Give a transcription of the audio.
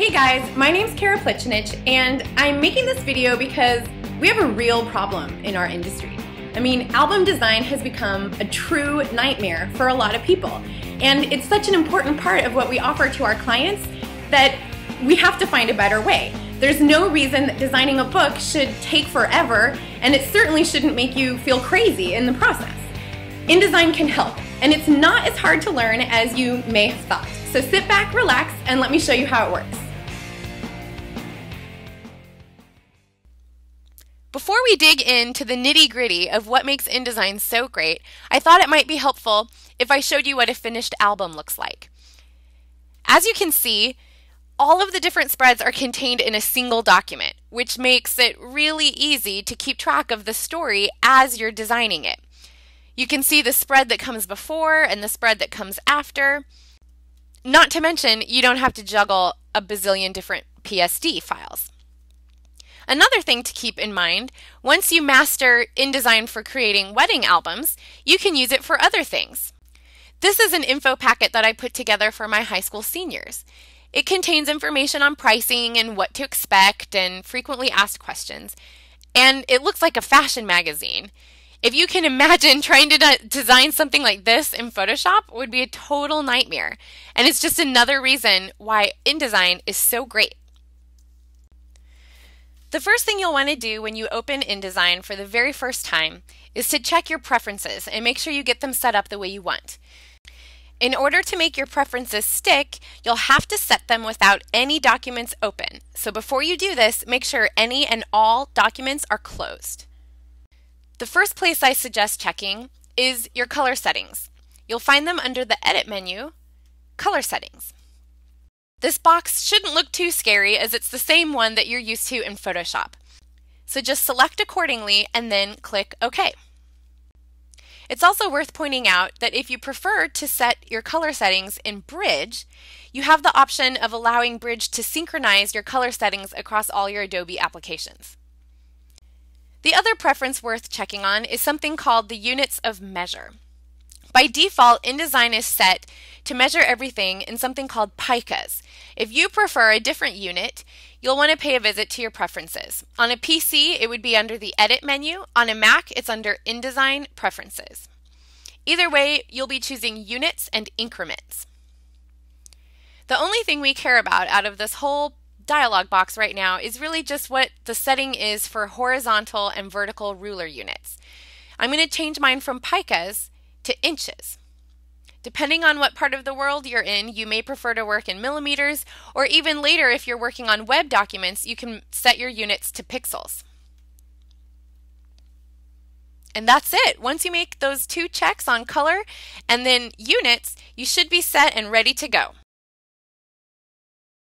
Hey guys, my name's Kara Plichinich, and I'm making this video because we have a real problem in our industry. I mean, album design has become a true nightmare for a lot of people, and it's such an important part of what we offer to our clients that we have to find a better way. There's no reason that designing a book should take forever, and it certainly shouldn't make you feel crazy in the process. InDesign can help, and it's not as hard to learn as you may have thought. So sit back, relax, and let me show you how it works. Before we dig into the nitty-gritty of what makes InDesign so great, I thought it might be helpful if I showed you what a finished album looks like. As you can see, all of the different spreads are contained in a single document, which makes it really easy to keep track of the story as you're designing it. You can see the spread that comes before and the spread that comes after. Not to mention, you don't have to juggle a bazillion different PSD files. Another thing to keep in mind, once you master InDesign for creating wedding albums, you can use it for other things. This is an info packet that I put together for my high school seniors. It contains information on pricing and what to expect and frequently asked questions. And it looks like a fashion magazine. If you can imagine trying to design something like this in Photoshop, would be a total nightmare. And it's just another reason why InDesign is so great. The first thing you'll want to do when you open InDesign for the very first time is to check your preferences and make sure you get them set up the way you want. In order to make your preferences stick, you'll have to set them without any documents open. So before you do this, make sure any and all documents are closed. The first place I suggest checking is your color settings. You'll find them under the Edit menu, Color Settings. This box shouldn't look too scary as it's the same one that you're used to in Photoshop. So just select accordingly and then click OK. It's also worth pointing out that if you prefer to set your color settings in Bridge, you have the option of allowing Bridge to synchronize your color settings across all your Adobe applications. The other preference worth checking on is something called the units of measure. By default, InDesign is set to measure everything in something called picas. If you prefer a different unit, you'll want to pay a visit to your preferences. On a PC, it would be under the Edit menu. On a Mac, it's under InDesign Preferences. Either way, you'll be choosing Units and Increments. The only thing we care about out of this whole dialog box right now is really just what the setting is for horizontal and vertical ruler units. I'm going to change mine from picas to inches. Depending on what part of the world you're in, you may prefer to work in millimeters, or even later if you're working on web documents, you can set your units to pixels. And that's it. Once you make those two checks on color and then units, you should be set and ready to go.